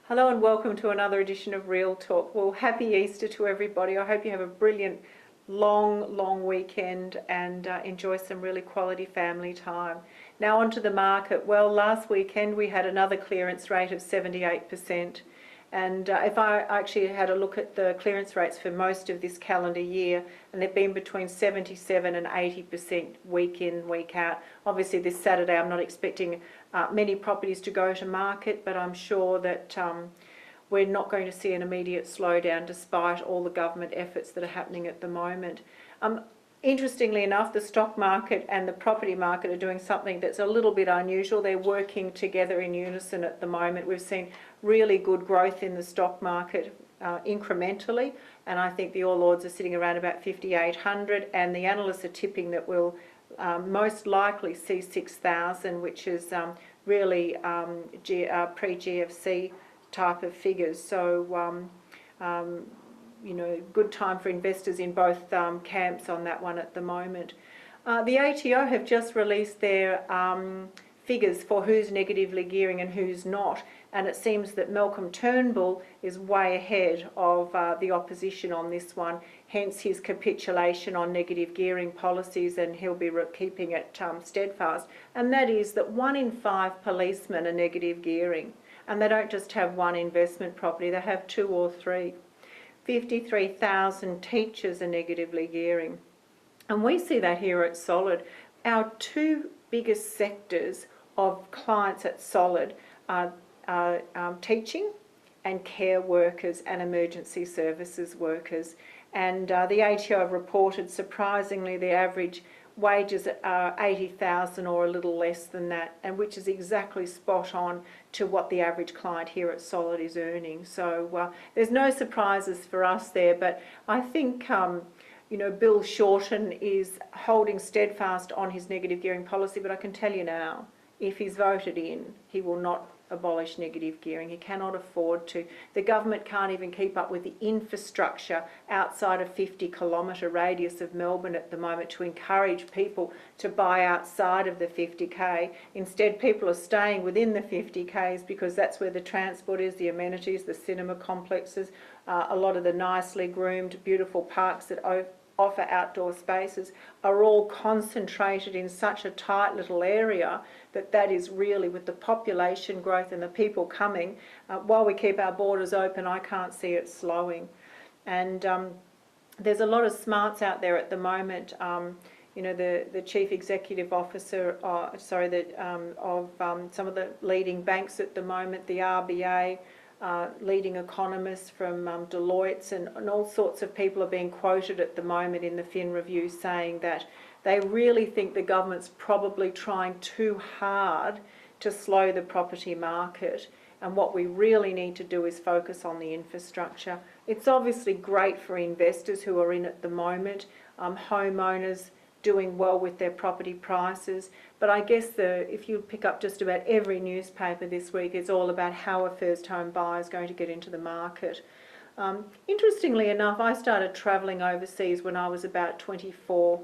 Hello and welcome to another edition of Real Talk. Well, happy Easter to everybody. I hope you have a brilliant, long weekend and enjoy some really quality family time. Now onto the market. Well, last weekend we had another clearance rate of 78%. And if I actually had a look at the clearance rates for most of this calendar year, and they've been between 77 and 80% week in, week out. Obviously this Saturday I'm not expecting many properties to go to market, but I'm sure that we're not going to see an immediate slowdown despite all the government efforts that are happening at the moment. Interestingly enough, the stock market and the property market are doing something that's a little bit unusual. They're working together in unison at the moment. We've seen really good growth in the stock market incrementally, and I think the All Ords are sitting around about 5,800, and the analysts are tipping that we'll most likely see 6,000, which is really pre-GFC type of figures. So you know, good time for investors in both camps on that one at the moment. The ATO have just released their figures for who's negatively gearing and who's not, and it seems that Malcolm Turnbull is way ahead of the opposition on this one, hence his capitulation on negative gearing policies, and he'll be keeping it steadfast. And that is that 1 in 5 policemen are negative gearing, and they don't just have one investment property, they have 2 or 3. 53,000 teachers are negatively gearing. And we see that here at Solid. Our 2 biggest sectors of clients at Solid are teaching and care workers and emergency services workers. And the ATO have reported, surprisingly, the average wages are 80,000 or a little less than that, and which is exactly spot on to what the average client here at Solid is earning. So there's no surprises for us there, but I think you know, Bill Shorten is holding steadfast on his negative gearing policy, but I can tell you now, if he's voted in, he will not abolish negative gearing. He cannot afford to. The government can't even keep up with the infrastructure outside a 50-kilometre radius of Melbourne at the moment to encourage people to buy outside of the 50k. Instead, people are staying within the 50k's because that's where the transport is, the amenities, the cinema complexes, a lot of the nicely groomed, beautiful parks that offer outdoor spaces are all concentrated in such a tight little area that is really, with the population growth and the people coming, while we keep our borders open, I can't see it slowing. And there's a lot of smarts out there at the moment. You know, the chief executive officer, of some of the leading banks at the moment, the RBA, leading economists from Deloitte, and all sorts of people are being quoted at the moment in the Fin Review saying that they really think the government's probably trying too hard to slow the property market, and what we really need to do is focus on the infrastructure. It's obviously great for investors who are in at the moment, homeowners doing well with their property prices, but I guess if you pick up just about every newspaper this week, it's all about how a first home buyer is going to get into the market. Interestingly enough, I started travelling overseas when I was about 24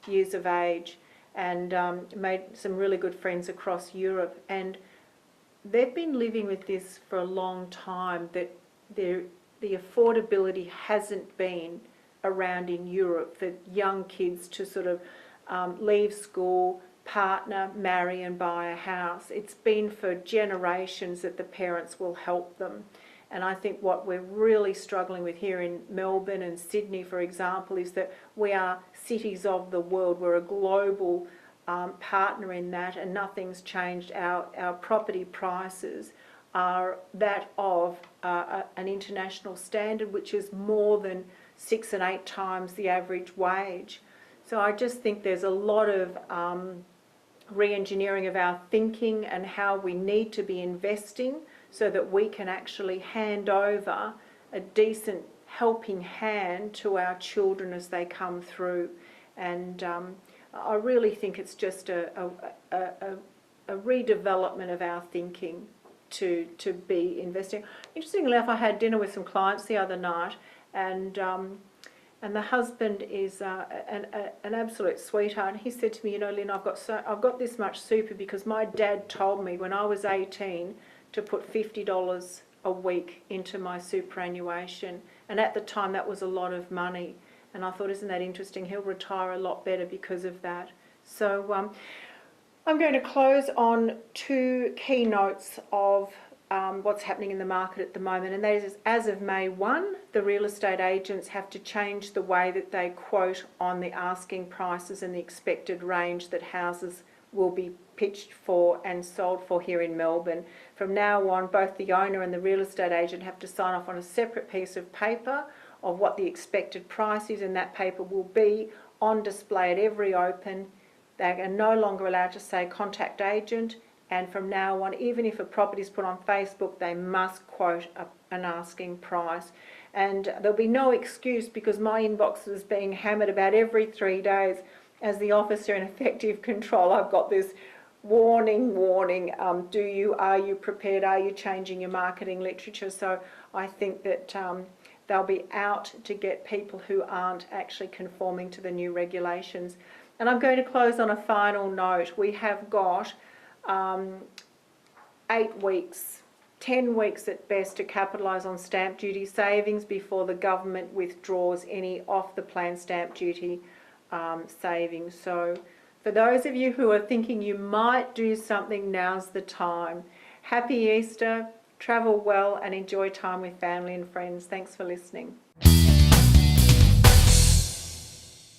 years of age, and made some really good friends across Europe, and they've been living with this for a long time, that the affordability hasn't been around in Europe for young kids to sort of leave school, partner, marry and buy a house. It's been for generations that the parents will help them. And I think what we're really struggling with here in Melbourne and Sydney, for example, is that we are cities of the world. We're a global partner in that, and nothing's changed. Our property prices are that of an international standard, which is more than 6 and 8 times the average wage. So I just think there's a lot of re-engineering of our thinking and how we need to be investing so that we can actually hand over a decent helping hand to our children as they come through. And I really think it's just a redevelopment of our thinking to be investing. Interestingly enough, I had dinner with some clients the other night, and the husband is an absolute sweetheart. And he said to me, you know, Lynn, I've got this much super because my dad told me when I was 18 to put $50 a week into my superannuation. And at the time, that was a lot of money. And I thought, isn't that interesting? He'll retire a lot better because of that. So I'm going to close on two key notes of what's happening in the market at the moment, and that is, as of May 1, the real estate agents have to change the way that they quote on the asking prices and the expected range that houses will be pitched for and sold for here in Melbourne. From now on, both the owner and the real estate agent have to sign off on a separate piece of paper of what the expected price is, and that paper will be on display at every open. They are no longer allowed to say contact agent, and from now on, even if a property is put on Facebook, they must quote an asking price. And there'll be no excuse, because my inbox is being hammered about every 3 days. As the officer in effective control, I've got this warning, are you prepared, are you changing your marketing literature? So I think that they'll be out to get people who aren't actually conforming to the new regulations. And I'm going to close on a final note. We have got 8 weeks, 10 weeks at best to capitalise on stamp duty savings before the government withdraws any off the plan stamp duty savings. So for those of you who are thinking you might do something, now's the time. Happy Easter, travel well and enjoy time with family and friends. Thanks for listening.